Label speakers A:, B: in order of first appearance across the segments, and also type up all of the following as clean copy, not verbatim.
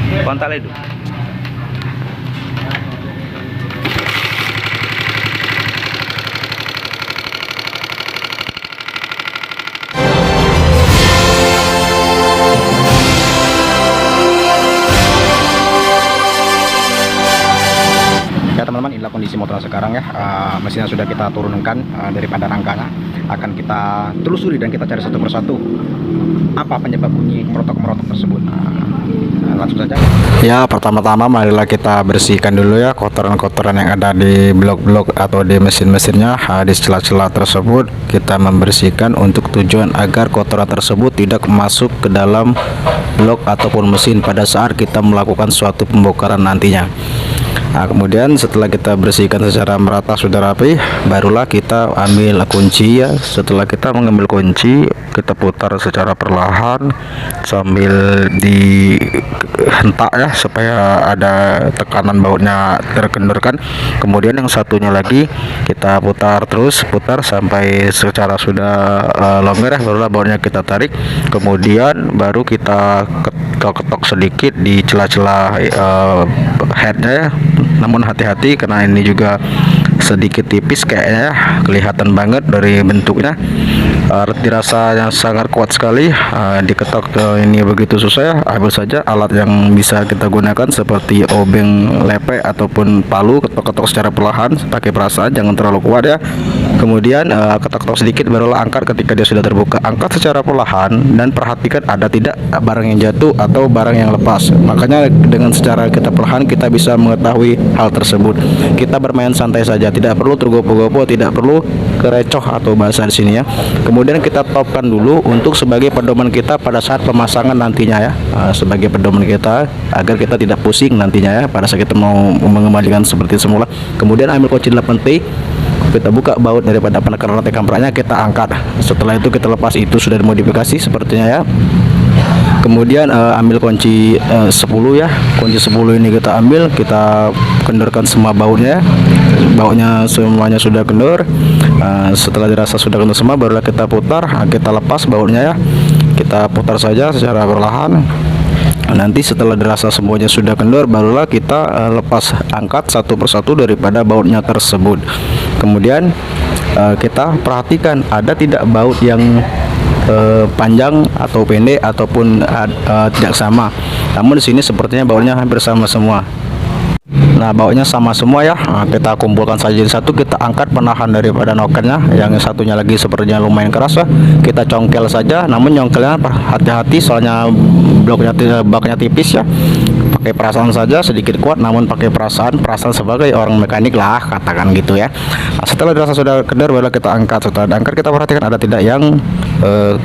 A: Kontak itu. Ya teman-teman, inilah kondisi motor sekarang ya. Mesinnya sudah kita turunkan daripada rangkanya. Akan kita telusuri dan kita cari satu persatu apa penyebab bunyi merotok-merotok tersebut. Langsung saja. Ya, pertama-tama marilah kita bersihkan dulu ya kotoran-kotoran yang ada di blok-blok atau di mesin-mesinnya, di celah-celah tersebut. Kita membersihkan untuk tujuan agar kotoran tersebut tidak masuk ke dalam blok ataupun mesin pada saat kita melakukan suatu pembongkaran nantinya. Nah, kemudian setelah kita bersihkan secara merata sudah rapi, barulah kita ambil kunci ya. Setelah kita mengambil kunci, kita putar secara perlahan sambil dihentak ya, supaya ada tekanan bautnya terkendorkan. Kemudian yang satunya lagi kita putar sampai secara sudah longgar ya, barulah bautnya kita tarik. Kemudian baru kita ketok sedikit di celah-celah headnya ya. Namun hati-hati karena ini juga sedikit tipis kayaknya ya, kelihatan banget dari bentuknya. Dirasanya sangat kuat sekali. Diketok ini begitu susah ya. Ambil saja alat yang bisa kita gunakan seperti obeng lepek ataupun palu, ketok-ketok secara perlahan, pakai perasaan, jangan terlalu kuat ya. Kemudian ketok-ketok sedikit, barulah angkat ketika dia sudah terbuka. Angkat secara perlahan dan perhatikan ada tidak barang yang jatuh atau barang yang lepas. Makanya dengan secara kita perlahan kita bisa mengetahui hal tersebut. Kita bermain santai saja, tidak perlu tergopo-gopo, tidak perlu kerecoh atau bahasa di sini ya. Kemudian kita topkan dulu untuk sebagai pedoman kita pada saat pemasangan nantinya ya, sebagai pedoman kita agar kita tidak pusing nantinya ya pada saat kita mau mengembalikan seperti semula. Kemudian ambil kunci 8T, kita buka baut daripada penekan rantai kampraknya, kita angkat. Setelah itu kita lepas, itu sudah dimodifikasi sepertinya ya. Kemudian ambil kunci 10 ya. Kunci 10 ini kita ambil, kita kendorkan semua bautnya. Bautnya semuanya sudah kendor. Setelah dirasa sudah kendor semua, barulah kita putar, kita lepas bautnya ya. Kita putar saja secara perlahan. Nanti setelah dirasa semuanya sudah kendor, barulah kita lepas, angkat satu persatu daripada bautnya tersebut. Kemudian kita perhatikan ada tidak baut yang panjang atau pendek ataupun tidak sama. Namun di sini sepertinya bautnya hampir sama semua. Nah, bautnya sama semua ya. Kita kumpulkan saja jadi satu, kita angkat penahan daripada nokennya. Yang satunya lagi sepertinya lumayan keras ya. Kita congkel saja, namun nyongkelnya hati-hati soalnya baknya tipis ya. Pakai perasaan saja, sedikit kuat namun pakai perasaan sebagai orang mekanik lah, katakan gitu ya. Nah, setelah dirasa sudah kendor, baru kita angkat. Setelah diangkat, kita perhatikan ada tidak yang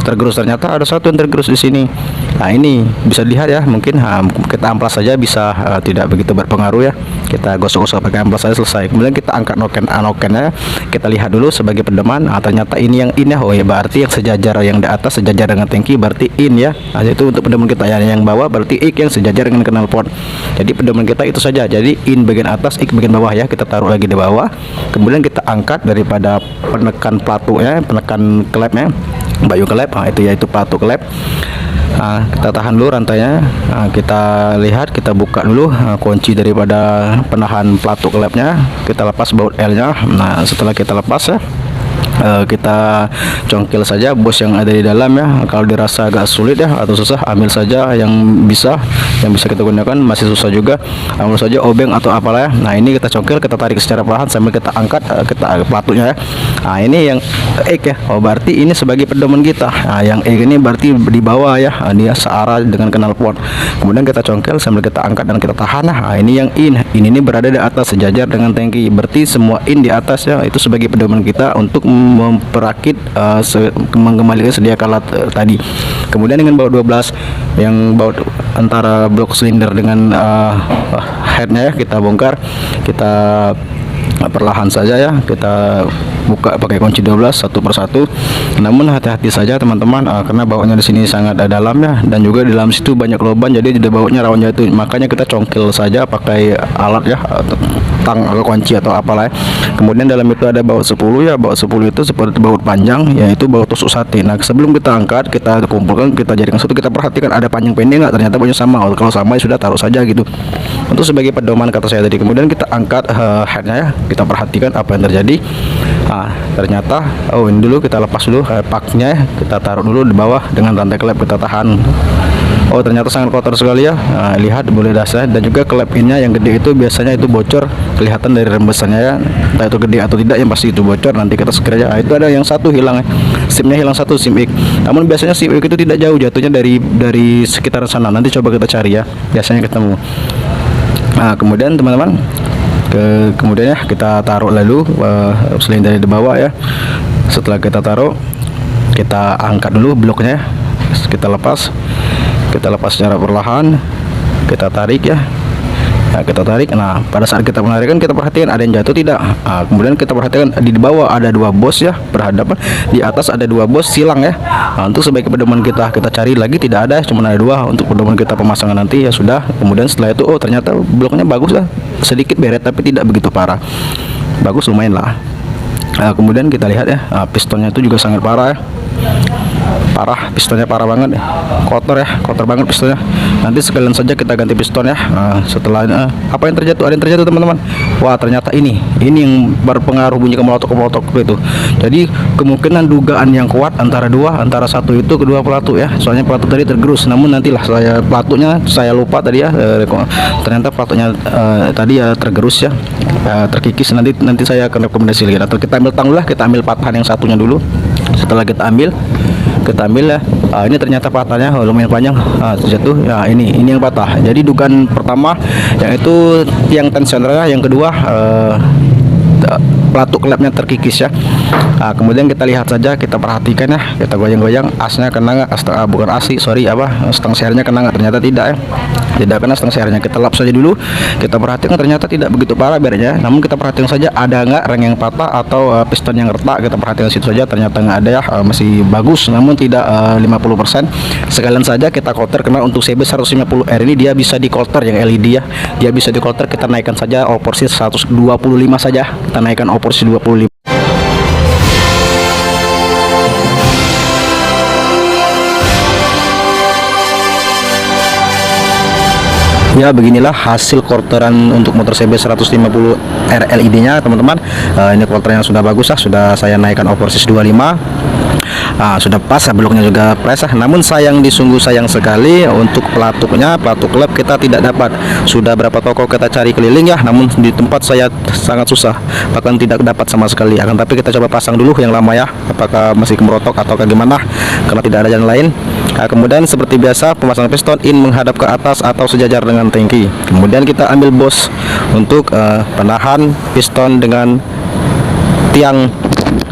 A: tergerus. Ternyata ada satu yang tergerus di sini. Nah, ini bisa dilihat ya, mungkin kita amplas saja bisa tidak begitu berpengaruh ya. Kita gosok-gosok pakai amplas saja, selesai. Kemudian kita angkat nokennya, kita lihat dulu sebagai pedoman. Ternyata ini yang in ya. Oh ya, berarti yang sejajar, yang di atas sejajar dengan tangki berarti in ya. Nah, itu untuk pedoman kita ya. Yang bawah berarti ik yang sejajar dengan knalpot. Jadi pedoman kita itu saja. Jadi in bagian atas, ik bagian bawah ya. Kita taruh lagi di bawah. Kemudian kita angkat daripada penekan platunya, penekan klepnya, bayu klep. Nah, itu yaitu platu klep. Nah, kita tahan dulu rantainya. Nah, kita lihat, kita buka dulu kunci daripada penahan platu klepnya. Kita lepas baut L-nya. Nah, setelah kita lepas ya, kita congkel saja bos yang ada di dalam ya. Kalau dirasa agak sulit ya atau susah, ambil saja yang bisa kita gunakan. Masih susah juga, ambil saja obeng atau apalah ya. Nah, ini kita congkel, kita tarik secara perlahan sambil kita angkat kita platunya ya. Nah, ini yang ek ya. Oh, berarti ini sebagai pedoman kita. Nah, yang ek ini berarti di bawah ya. Dia searah dengan knalpot. Kemudian kita congkel sambil kita angkat dan kita tahan. Nah, ini yang in. Ini berada di atas sejajar dengan tangki. Berarti semua in di atas ya. Itu sebagai pedoman kita untuk memperakit mengembalikan sedia kala tadi. Kemudian dengan baut 12 yang baut antara blok silinder dengan headnya ya, kita bongkar, kita perlahan saja ya, kita buka pakai kunci 12 satu persatu. Namun hati-hati saja teman-teman, karena bautnya di sini sangat dalam ya, dan juga di dalam situ banyak lubang, jadi bautnya rawan jatuh. Makanya kita congkel saja pakai alat ya, tang atau kunci atau apalah ya. Kemudian dalam itu ada baut 10 ya. Baut 10 itu seperti baut panjang, yaitu baut tusuk sate. Nah, sebelum kita angkat, kita kumpulkan, kita jadikan satu, kita perhatikan ada panjang pendek nggak. Ternyata bautnya sama. Kalau sama ya sudah, taruh saja gitu. Untuk sebagai pedoman kata saya tadi. Kemudian kita angkat headnya ya. Kita perhatikan apa yang terjadi. Nah, ternyata ini dulu kita lepas dulu paknya ya. Kita taruh dulu di bawah dengan rantai klep, kita tahan. Ternyata sangat kotor sekali ya. Nah, lihat boleh dasar, dan juga klep pinnya yang gede itu biasanya itu bocor, kelihatan dari rembesannya ya. Entah itu gede atau tidak, yang pasti itu bocor. Nanti kita sekir aja. Itu ada yang satu hilang ya. SIM-nya hilang satu, SIM X. Namun biasanya SIM X itu tidak jauh jatuhnya dari sekitar sana. Nanti coba kita cari ya. Biasanya ketemu. Nah, kemudian teman-teman, kemudian ya kita taruh lalu selain dari bawah ya. Setelah kita taruh, kita angkat dulu bloknya, kita lepas secara perlahan, kita tarik ya. Nah, kita tarik. Nah, pada saat kita menarikkan, kita perhatikan ada yang jatuh tidak. Nah, kemudian kita perhatikan di bawah ada 2 bos ya, berhadapan. Di atas ada 2 bos silang ya. Nah, untuk sebagai pedoman kita cari lagi, tidak ada, cuma ada 2 untuk pedoman kita pemasangan nanti ya sudah. Kemudian setelah itu ternyata bloknya bagus lah, sedikit beret tapi tidak begitu parah, bagus lumayan lah. Nah, kemudian kita lihat ya, pistonnya itu juga sangat parah ya. Pistonnya parah banget ya. Kotor banget pistonnya. Nanti sekalian saja kita ganti piston ya. Setelah apa yang terjatuh, ada yang terjatuh teman-teman. Wah, ternyata ini yang berpengaruh bunyi kemelotok itu. Jadi kemungkinan dugaan yang kuat antara satu itu kedua pelatuk ya. Soalnya pelatuk tadi tergerus, namun nantilah saya lupa tadi ya. Ternyata pelatuknya tadi ya tergerus ya, terkikis. Nanti saya akan rekomendasi lagi. Atau kita ambil tang dulu lah, kita ambil patahan yang satunya dulu. Setelah kita ambil ya, ini ternyata patahnya lumayan panjang, terjatuh ya. Ini yang patah. Jadi dugaan pertama yang itu tiang tensionernya, yang kedua pelatuk klepnya terkikis ya. Kemudian kita lihat saja, kita perhatikan ya, kita goyang-goyang, asnya kena nggak, bukan asi, sorry stang sernya kena nggak. Ternyata tidak ya, tidak kena stang sernya. Kita lap saja dulu, kita perhatikan, ternyata tidak begitu parah beresnya. Namun kita perhatikan saja ada nggak reng yang patah atau piston yang retak. Kita perhatikan situ saja, ternyata nggak ada ya, masih bagus, namun tidak 50%. Sekalian saja kita coulter, karena untuk CB 150R ini dia bisa di coulter yang LED ya, dia bisa di coulter. Kita naikkan saja porsi 125 saja, kita naikkan porsi 25. Ya, beginilah hasil coulteran untuk motor CB 150R LED nya teman-teman. Ini coulter yang sudah bagus lah, sudah saya naikkan oversis 25. Sudah pas, bloknya juga press. Namun sungguh sayang sekali untuk pelatuk klep kita tidak dapat. Sudah berapa toko kita cari keliling ya, namun di tempat saya sangat susah, bahkan tidak dapat sama sekali. Tapi kita coba pasang dulu yang lama ya, apakah masih kemerotok atau gimana, karena tidak ada jalan lain. Kemudian seperti biasa, pemasangan piston in menghadap ke atas atau sejajar dengan tangki. Kemudian kita ambil bos untuk penahan piston dengan tiang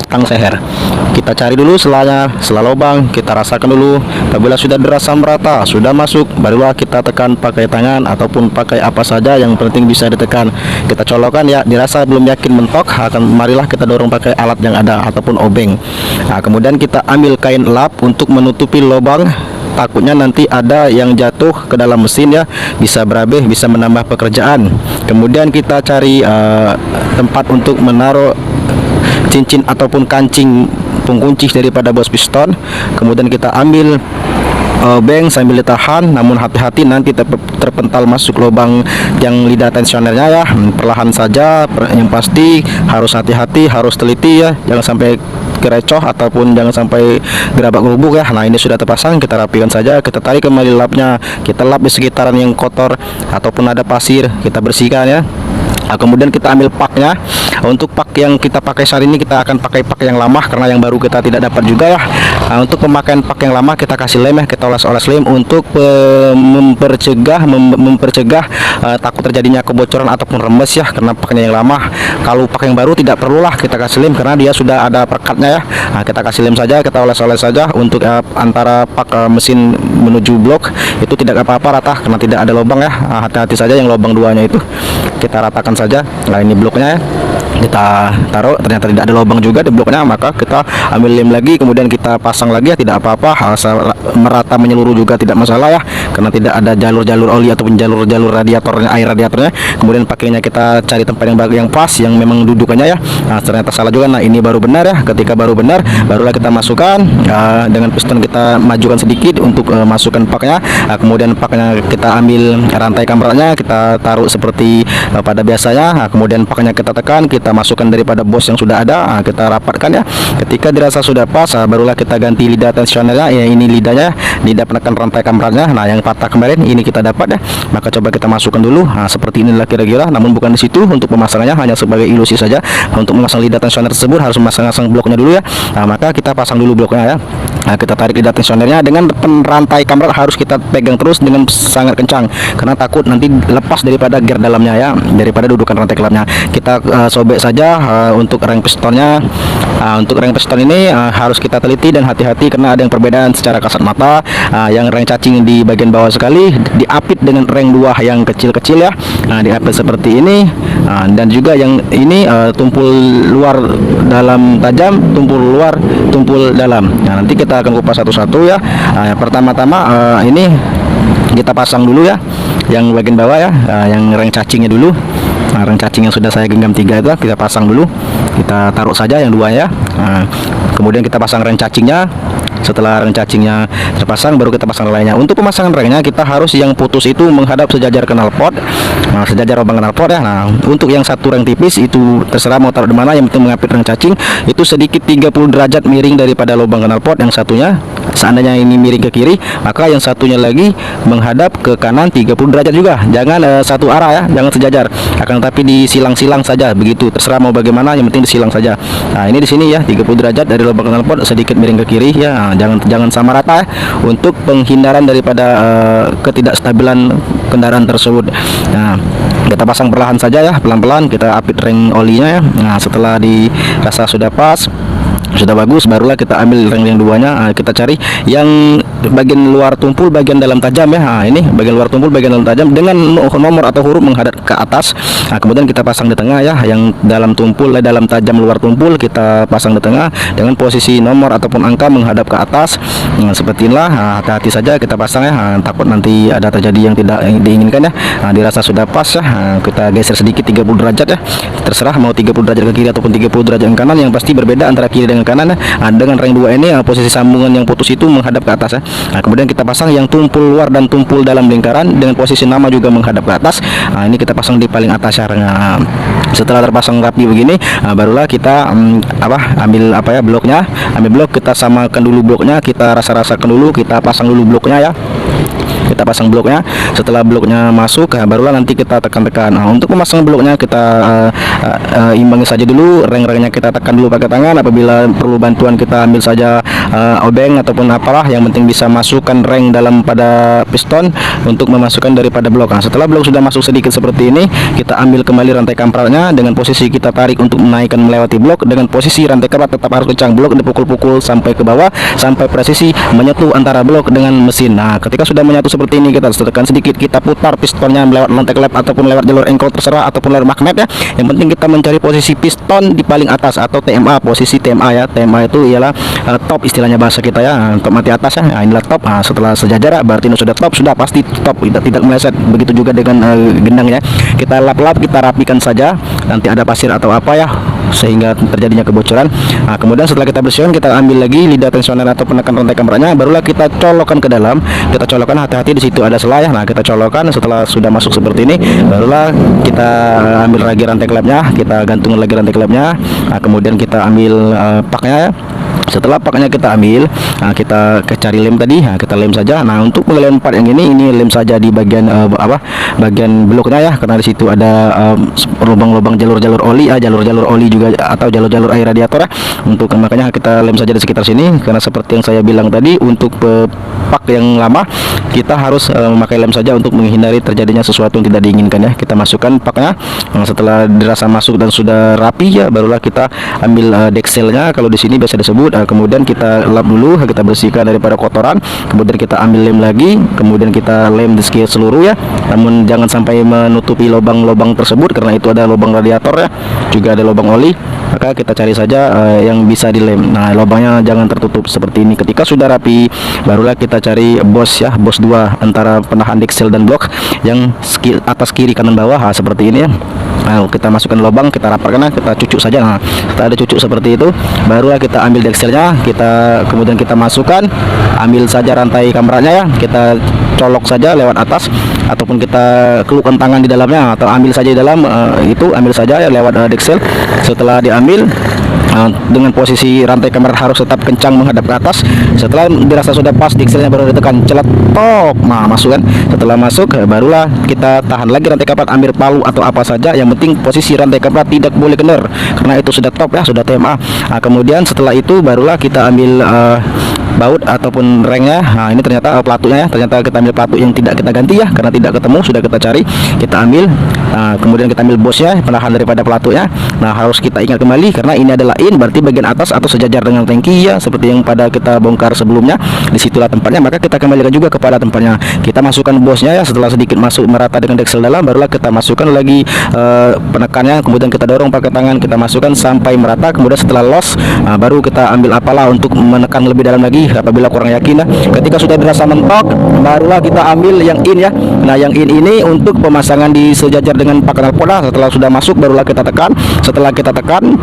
A: tang seher. Kita cari dulu selanya, sela lubang, kita rasakan dulu. Apabila sudah dirasa merata, sudah masuk, barulah kita tekan pakai tangan ataupun pakai apa saja, yang penting bisa ditekan. Kita colokkan ya, dirasa belum yakin mentok, marilah kita dorong pakai alat yang ada ataupun obeng. Kemudian kita ambil kain lap untuk menutupi lubang. Takutnya nanti ada yang jatuh ke dalam mesin ya, bisa berabe, bisa menambah pekerjaan. Kemudian kita cari tempat untuk menaruh cincin ataupun kancing pengkunci daripada bos piston. Kemudian kita ambil obeng sambil ditahan, namun hati-hati nanti terpental masuk lubang yang lidah tensionernya ya. Perlahan saja, yang pasti harus hati-hati, harus teliti ya, jangan sampai kerecoh ataupun jangan sampai gerabak gerubuk ya. Nah, ini sudah terpasang, kita rapikan saja, kita tarik kembali lapnya, kita lap di sekitaran yang kotor ataupun ada pasir, kita bersihkan ya. Kemudian kita ambil paknya. Untuk pak yang kita pakai saat ini, kita akan pakai pak yang lama karena yang baru kita tidak dapat juga ya. Untuk pemakaian pak yang lama, kita kasih lem ya, kita oles-oles lem untuk mempercegah takut terjadinya kebocoran ataupun rembes ya, karena paknya yang lama. Kalau pak yang baru tidak perlulah kita kasih lem karena dia sudah ada perekatnya ya. Kita kasih lem saja, kita oles-oles saja untuk antara pak mesin menuju blok itu tidak apa-apa rata karena tidak ada lubang ya. Hati-hati saja yang lubang duanya itu kita ratakan saja. Nah, ini bloknya ya. kita taruh, ternyata tidak ada lubang juga di bloknya, maka kita ambil lem lagi, kemudian kita pasang lagi ya, tidak apa-apa, asal merata menyeluruh juga tidak masalah ya, karena tidak ada jalur-jalur oli ataupun jalur-jalur radiatornya, air radiatornya. Kemudian pakainya kita cari tempat yang pas, yang memang dudukannya ya. Nah, ternyata salah juga. Nah, ini baru benar ya. Ketika baru benar, barulah kita masukkan dengan piston, kita majukan sedikit untuk masukkan paknya. Kemudian paknya kita ambil rantai kamratnya, kita taruh seperti pada biasanya. Kemudian paknya kita tekan, kita masukkan daripada bos yang sudah ada, kita rapatkan ya. Ketika dirasa sudah pas, barulah kita ganti lidah tensionernya ya. Ini lidahnya, lidah penekan rantai kamratnya. Nah, yang patah kemarin ini kita dapat ya. Maka coba kita masukkan dulu. Nah, seperti inilah kira-kira. Namun bukan di situ untuk pemasangannya, hanya sebagai ilusi saja. Untuk memasang lidah tensioner tersebut harus memasang bloknya dulu ya. Nah, maka kita pasang dulu bloknya ya. Nah, kita tarik lidah tensionernya dengan rantai kamrat, harus kita pegang terus dengan sangat kencang, karena takut nanti lepas daripada gear dalamnya ya, daripada dudukan rantai klapnya. Kita sobek saja untuk rem pistonnya. Untuk rem piston ini harus kita teliti dan hati-hati, karena ada yang perbedaan secara kasat mata. Yang rem cacing di bagian bawah sekali diapit dengan rem 2 yang kecil-kecil ya. Diapit seperti ini. Dan juga yang ini tumpul luar dalam tajam, tumpul luar, tumpul dalam. Nah, nanti kita akan kupas satu-satu ya. Pertama-tama ini kita pasang dulu ya, yang bagian bawah ya, yang rem cacingnya dulu. Rem cacing yang sudah saya genggam 3 itu kita pasang dulu, kita taruh saja yang 2 ya. Kemudian kita pasang rem cacingnya. Setelah rem cacingnya terpasang, baru kita pasang relainya. Untuk pemasangan relainya, kita harus yang putus itu menghadap sejajar knalpot, sejajar lubang knalpot ya. Nah, untuk yang satu rem tipis itu terserah mau taruh di mana, yang penting mengapit rem cacing itu sedikit 30 derajat miring daripada lubang knalpot yang satunya. Seandainya ini miring ke kiri, maka yang satunya lagi menghadap ke kanan 30 derajat juga. Jangan satu arah ya, jangan sejajar. Akan tetapi disilang-silang saja begitu. Terserah mau bagaimana, yang penting disilang saja. Nah, ini di sini ya 30 derajat dari lubang knalpot sedikit miring ke kiri ya. Jangan sama rata ya, untuk penghindaran daripada ketidakstabilan kendaraan tersebut. Nah, kita pasang perlahan saja ya, pelan-pelan kita apit ring olinya ya. Nah, setelah dirasa sudah pas, sudah bagus, barulah kita ambil ring yang 2-nya. Kita cari yang bagian luar tumpul, bagian dalam tajam ya. Ini bagian luar tumpul, bagian dalam tajam dengan nomor atau huruf menghadap ke atas. Kemudian kita pasang di tengah ya, yang dalam tumpul, dalam tajam luar tumpul kita pasang di tengah dengan posisi nomor ataupun angka menghadap ke atas. Seperti inilah. Hati-hati saja kita pasang ya, takut nanti ada terjadi yang tidak diinginkan ya. Dirasa sudah pas ya, kita geser sedikit 30 derajat ya. Terserah mau 30 derajat ke kiri ataupun 30 derajat ke kanan, yang pasti berbeda antara kiri dengan kanan ya. Dengan ring 2 ini posisi sambungan yang putus itu menghadap ke atas ya. Kemudian kita pasang yang tumpul luar dan tumpul dalam lingkaran dengan posisi nama juga menghadap ke atas. Ini kita pasang di paling atas ya. Setelah terpasang rapi begini, barulah kita ambil bloknya. Ambil blok, kita samakan dulu bloknya, kita rasa-rasakan dulu, kita pasang dulu bloknya ya. Kita pasang bloknya. Setelah bloknya masuk, barulah nanti kita tekan-tekan. Untuk memasang bloknya kita imbangi saja dulu, reng-rengnya kita tekan dulu pakai tangan. Apabila perlu bantuan kita ambil saja obeng ataupun apalah, yang penting bisa masukkan reng dalam pada piston untuk memasukkan daripada blok. Setelah blok sudah masuk sedikit seperti ini, kita ambil kembali rantai kampratnya dengan posisi kita tarik untuk menaikkan melewati blok. Dengan posisi rantai kamprat tetap harus kencang, blok dipukul-pukul sampai ke bawah, sampai presisi menyatu antara blok dengan mesin. Ketika sudah menyatu seperti ini, kita tekan sedikit, kita putar pistonnya lewat rantai klep ataupun lewat jalur engkol terserah, ataupun lewat magnet ya. Yang penting kita mencari posisi piston di paling atas atau TMA, posisi TMA ya. TMA itu ialah top istilahnya bahasa kita ya, top mati atas ya. Inilah top. Setelah sejajar berarti ini sudah top, sudah pasti top, tidak meleset. Begitu juga dengan gendang ya. Kita lap-lap, kita rapikan saja. Nanti ada pasir atau apa ya, sehingga terjadinya kebocoran. Kemudian setelah kita bersihkan, kita ambil lagi lidah tensioner atau penekan rantai kampratnya, barulah kita colokkan ke dalam. Kita colokkan, hati-hati di situ ada selah ya. Kita colokkan. Setelah sudah masuk seperti ini, barulah kita ambil lagi rantai klepnya, kita gantung lagi rantai klepnya. Kemudian kita ambil paknya ya. Setelah paknya kita ambil, kita cari lem tadi, kita lem saja. Untuk mengelem part yang ini lem saja di bagian bagian bloknya ya, karena di situ ada lubang-lubang jalur-jalur oli, jalur-jalur oli juga atau jalur-jalur air radiator ya. Untuk makanya kita lem saja di sekitar sini, karena seperti yang saya bilang tadi, untuk pak yang lama kita harus memakai lem saja untuk menghindari terjadinya sesuatu yang tidak diinginkan ya. Kita masukkan paknya. Setelah dirasa masuk dan sudah rapi ya, barulah kita ambil dekselnya, kalau di sini biasa disebut kemudian kita lap dulu, kita bersihkan daripada kotoran, kemudian kita ambil lem lagi, kemudian kita lem di seluruh ya, namun jangan sampai menutupi lubang-lubang tersebut karena itu ada lubang radiator ya, juga ada lubang oli, maka kita cari saja yang bisa dilem. Nah, lubangnya jangan tertutup seperti ini. Ketika sudah rapi, barulah kita cari bos ya, bos 2 antara penahan deksel dan blok yang atas kiri kanan bawah, seperti ini ya. Nah, kita masukkan lubang, kita rapatkan, kita cucuk saja. Nah, kita ada cucuk seperti itu, barulah kita ambil dekselnya, kemudian kita masukkan, ambil saja rantai kamerannya ya, kita colok saja lewat atas, ataupun kita kelukkan tangan di dalamnya, atau ambil saja di dalam, ambil saja ya lewat deksel. Setelah diambil, dengan posisi rantai kamera harus tetap kencang menghadap ke atas. Setelah dirasa sudah pas, dekselnya baru ditekan, celetok, nah masuk kan. Setelah masuk, barulah kita tahan lagi rantai kamera, ambil palu atau apa saja, yang penting posisi rantai kamera tidak boleh kendor karena itu sudah top ya, sudah TMA. Nah, kemudian setelah itu barulah kita ambil baut ataupun rengnya. Nah, ini ternyata pelatunya ya, ternyata kita ambil pelatu yang tidak kita ganti ya, karena tidak ketemu, sudah kita cari, kita ambil. Kemudian kita ambil bosnya, penahan daripada pelatunya. Nah, harus kita ingat kembali karena ini adalah in, berarti bagian atas atau sejajar dengan tangki ya, seperti yang pada kita bongkar sebelumnya. Disitulah tempatnya, maka kita kembalikan juga kepada tempatnya. Kita masukkan bosnya ya, setelah sedikit masuk merata dengan deksel dalam, barulah kita masukkan lagi penekannya, kemudian kita dorong pakai tangan, kita masukkan sampai merata. Kemudian setelah los, baru kita ambil apalah untuk menekan lebih dalam lagi apabila kurang yakin. Ketika sudah dirasa mentok, barulah kita ambil yang in ya. Nah, yang in ini untuk pemasangan di sejajar dengan pakan knalpot. Setelah sudah masuk, barulah kita tekan. Setelah kita tekan,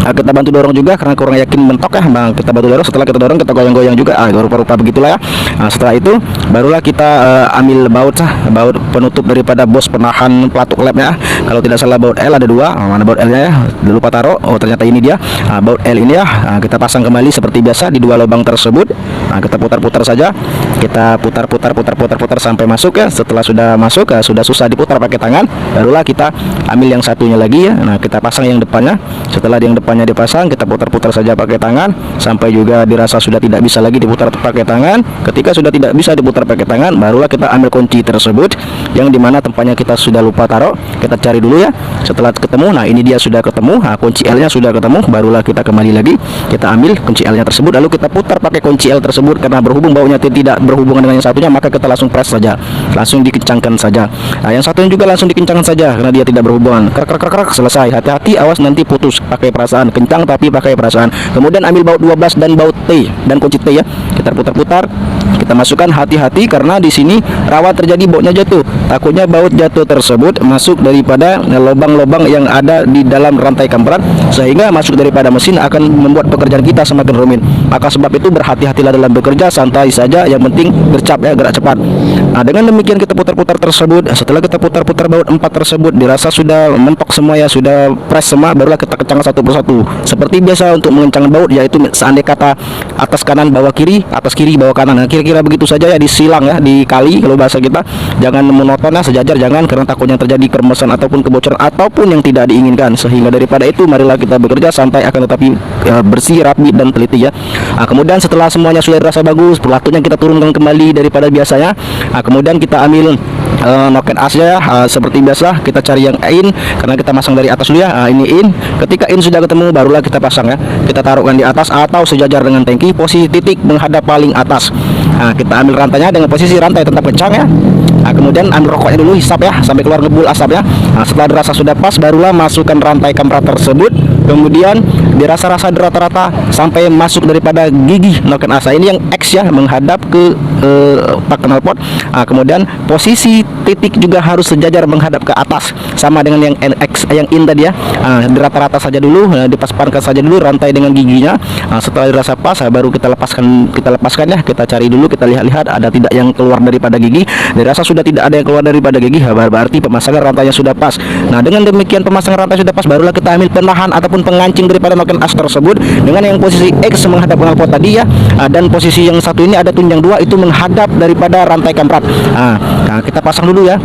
A: kita bantu dorong juga karena kurang yakin mentok ya, kita bantu dorong. Setelah kita dorong, kita goyang-goyang juga, rupa-rupa begitulah ya. Nah, setelah itu barulah kita ambil baut penutup daripada bos penahan pelatuk lepnya. Kalau tidak salah baut L ada 2. Mana baut L nya ya, lupa taruh. Oh, ternyata ini dia. Baut L ini ya. Kita pasang kembali seperti biasa di 2 lubang tersebut. Kita putar-putar saja, kita putar sampai masuk ya. Setelah sudah masuk, sudah susah diputar pakai tangan, barulah kita ambil yang satunya lagi ya. Nah, kita pasang yang depannya. Setelah yang depannya dipasang, kita putar-putar saja pakai tangan sampai juga dirasa sudah tidak bisa lagi diputar pakai tangan. Ketika sudah tidak bisa diputar pakai tangan, barulah kita ambil kunci tersebut yang dimana tempatnya kita sudah lupa taruh. Kita cari dulu ya. Setelah ketemu, nah ini dia sudah ketemu, kunci L nya sudah ketemu, barulah kita kembali lagi, kita ambil kunci L nya tersebut, lalu kita putar pakai kunci L tersebut. Karena berhubung baunya tidak berhubungan dengan yang satunya, maka kita langsung press saja, langsung dikencangkan saja. Nah, yang satunya juga langsung dikencangkan saja karena dia tidak berhubungan. Krek, selesai. Hati-hati, awas nanti putus, pakai perasaan, kencang tapi pakai perasaan. Kemudian ambil baut 12 dan baut T dan kunci T ya, kita putar-putar, kita masukkan. Hati-hati karena di sini rawan terjadi bautnya jatuh. Takutnya baut jatuh tersebut masuk daripada lubang-lubang yang ada di dalam rantai kamperan, sehingga masuk daripada mesin akan membuat pekerjaan kita semakin rumit. Maka sebab itu berhati-hatilah dalam bekerja, santai saja, yang penting gercep ya, gerak cepat. Nah, dengan demikian kita putar-putar tersebut. Setelah kita putar-putar baut 4 tersebut, dirasa sudah mentok semua ya, sudah press semua, barulah kita kencangkan satu persatu. Seperti biasa untuk mengencangkan baut, yaitu seandai kata atas kanan bawah kiri, atas kiri bawah kanan. Nah, kira-kira begitu saja ya, disilang ya, dikali kalau bahasa kita. Jangan monoton ya, sejajar jangan, karena takutnya terjadi keremesan ataupun kebocoran ataupun yang tidak diinginkan. Sehingga daripada itu, marilah kita bekerja santai akan tetapi bersih, rapi dan teliti ya. Nah, kemudian setelah semuanya sudah terasa bagus, pelatunya kita turunkan kembali daripada biasanya. Nah, kemudian kita ambil noken asnya ya, seperti biasa kita cari yang in karena kita pasang dari atas dulu ya. Ini in. Ketika in sudah ketemu, barulah kita pasang ya. Kita taruhkan di atas atau sejajar dengan tangki, posisi titik menghadap paling atas. Nah, kita ambil rantainya dengan posisi rantai tetap kencang ya. Nah, kemudian ambil rokoknya dulu, hisap ya sampai keluar ngebul asapnya. Nah, setelah dirasa sudah pas, barulah masukkan rantai kamera tersebut. Kemudian dirasa-rasa di rata-rata sampai masuk daripada gigi noken asa ini yang X ya, menghadap ke pak knalpot. Nah, kemudian posisi titik juga harus sejajar menghadap ke atas, sama dengan yang X yang in tadi ya. Nah, di rata-rata saja dulu, dipasangkan saja dulu rantai dengan giginya. Nah, setelah dirasa pas, baru kita lepaskan ya. Kita cari dulu, kita lihat ada tidak yang keluar daripada gigi. Dirasa sudah tidak ada yang keluar daripada gigi, berarti pemasangan rantainya sudah pas. Nah, dengan demikian pemasangan rantai sudah pas, barulah kita ambil penahan ataupun pengancing daripada noken as tersebut dengan yang posisi X menghadap knalpot tadi ya. Dan posisi yang satu ini ada tunjang 2 itu menghadap daripada rantai kamprat. Nah, kita pasang dulu ya.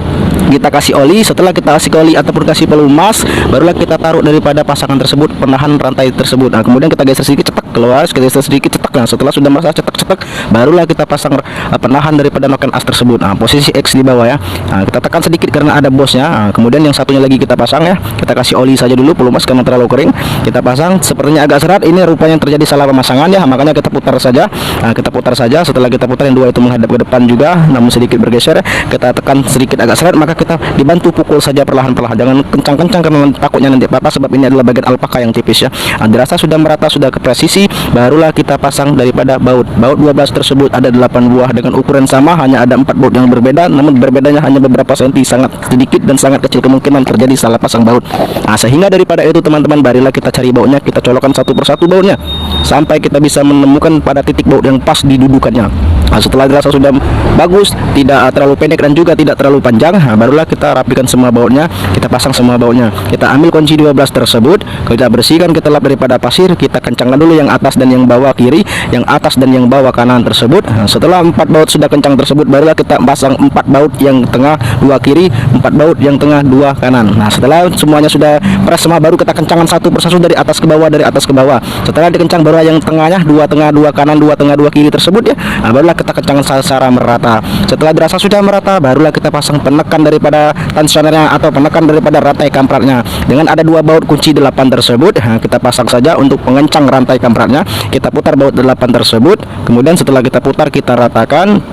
A: Kita kasih oli. Setelah kita kasih oli ataupun kasih pelumas, barulah kita taruh daripada pasangan tersebut, penahan rantai tersebut. Nah, kemudian kita geser sedikit, cetak keluar, kita geser sedikit, cetak Nah, setelah sudah merasa cetek-cetek, barulah kita pasang penahan daripada noken as tersebut. Nah, posisi X di bawah ya. Nah, kita tekan sedikit karena ada bosnya. Nah, kemudian yang satunya lagi kita pasang ya. Kita kasih oli saja dulu, pelumas karena terlalu kering. Kita pasang, sepertinya agak serat. Ini rupanya terjadi salah pemasangan ya. Makanya kita putar saja. Nah, kita putar saja. Setelah kita putar yang dua itu menghadap ke depan juga, namun sedikit bergeser. Kita tekan sedikit agak serat, maka kita dibantu pukul saja perlahan-perlahan. Jangan kencang-kencang karena takutnya nanti apa, sebab ini adalah bagian alpaka yang tipis ya. Nah, dirasa sudah merata, sudah ke presisi, barulah kita pasang daripada baut 12 tersebut. Ada 8 buah dengan ukuran sama, hanya ada 4 baut yang berbeda, namun berbedanya hanya beberapa senti, sangat sedikit dan sangat kecil kemungkinan terjadi salah pasang baut. Nah, sehingga daripada itu teman-teman, barulah kita cari bautnya, kita colokkan satu persatu bautnya sampai kita bisa menemukan pada titik baut yang pas didudukannya. Nah, setelah dirasa sudah bagus, tidak terlalu pendek dan juga tidak terlalu panjang, nah, barulah kita rapikan semua bautnya, kita pasang semua bautnya. Kita ambil kunci 12 tersebut, kita bersihkan, kita lap daripada pasir, kita kencangkan dulu yang atas dan yang bawah kiri, yang atas dan yang bawah kanan tersebut. Nah, setelah 4 baut sudah kencang tersebut, barulah kita pasang 4 baut yang tengah, 2 kiri, 4 baut yang tengah, 2 kanan. Nah, setelah semuanya sudah pres semua, baru kita kencangkan satu persatu dari atas ke bawah, dari atas ke bawah. Setelah dikencang, barulah yang tengahnya, 2 tengah, 2 kanan, 2 tengah, 2 kiri tersebut ya. Nah, barulah kita kencangkan secara merata. Setelah dirasa sudah merata, barulah kita pasang penekan daripada tensionernya atau penekan daripada rantai kampratnya. Dengan ada 2 baut kunci 8 tersebut, nah, kita pasang saja untuk pengencang rantai kampratnya. Kita putar baut 8 tersebut, kemudian setelah kita putar, kita ratakan,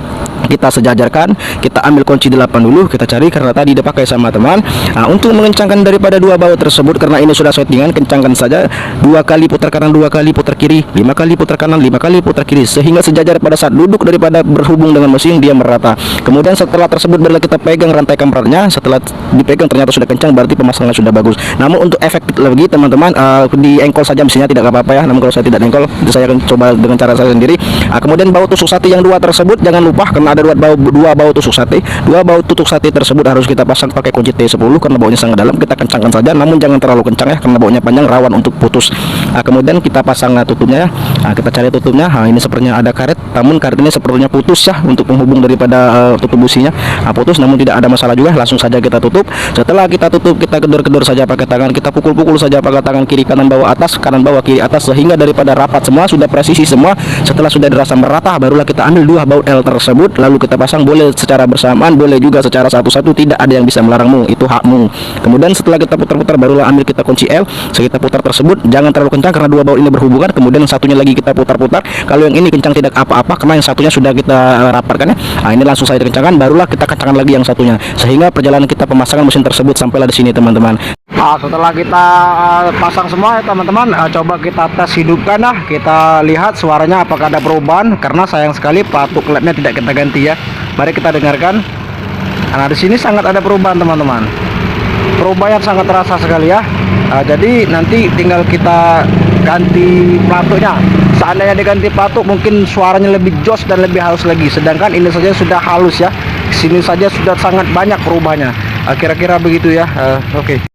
A: kita sejajarkan, kita ambil kunci 8 dulu, kita cari karena tadi dipakai sama teman. Nah, untuk mengencangkan daripada 2 baut tersebut, karena ini sudah settingan, kencangkan saja 2 kali putar kanan, 2 kali putar kiri, 5 kali putar kanan, 5 kali putar kiri, sehingga sejajar pada saat duduk daripada berhubung dengan mesin dia merata. Kemudian setelah tersebut, barulah kita pegang rantai kampratnya. Setelah dipegang ternyata sudah kencang, berarti pemasangan sudah bagus. Namun untuk efektif lagi teman-teman, di engkol saja mesinnya, tidak apa-apa ya. Namun kalau saya tidak engkol, saya akan coba dengan cara saya sendiri. Kemudian baut tusuk sate yang 2 tersebut jangan lupa, karena ada 2 baut tusuk sate. 2 baut tusuk sate tersebut harus kita pasang pakai kunci T10 karena bautnya sangat dalam. Kita kencangkan saja, namun jangan terlalu kencang ya, karena bautnya panjang rawan untuk putus. Kemudian kita pasang tutupnya ya. Kita cari tutupnya. Ini sepertinya ada karet, namun karet ini sepertinya putus ya untuk penghubung daripada tutup businya. Putus, namun tidak ada masalah juga, langsung saja kita tutup. Setelah kita tutup, kita gedor-gedor saja pakai tangan, kita pukul-pukul saja pakai tangan, kiri kanan bawah atas, kanan bawah kiri atas, sehingga daripada rapat semua, sudah presisi semua. Setelah sudah dirasa merata, barulah kita ambil 2 baut L tersebut, lalu kita pasang, boleh secara bersamaan, boleh juga secara satu-satu, tidak ada yang bisa melarangmu, itu hakmu. Kemudian setelah kita putar-putar, barulah ambil kita kunci L, kita putar tersebut, jangan terlalu kencang karena 2 baut ini berhubungan. Kemudian satunya lagi kita putar-putar, kalau yang ini kencang tidak apa-apa karena yang satunya sudah kita rapatkan ya. Ini langsung saya kencangkan, barulah kita kencangkan lagi yang satunya, sehingga perjalanan kita pemasangan mesin tersebut sampailah di sini teman-teman. Setelah kita pasang semua ya teman-teman, coba kita tes hidupkan ya, kita lihat suaranya apakah ada perubahan, karena sayang sekali patuk lednya tidak kita ganti ya. Mari kita dengarkan. Nah, di sini sangat ada perubahan teman-teman, perubahan sangat terasa sekali ya. Jadi nanti tinggal kita ganti pelatuknya. Seandainya diganti pelatuk, mungkin suaranya lebih jos dan lebih halus lagi. Sedangkan ini saja sudah halus ya, sini saja sudah sangat banyak perubahannya. Kira-kira begitu ya. Oke.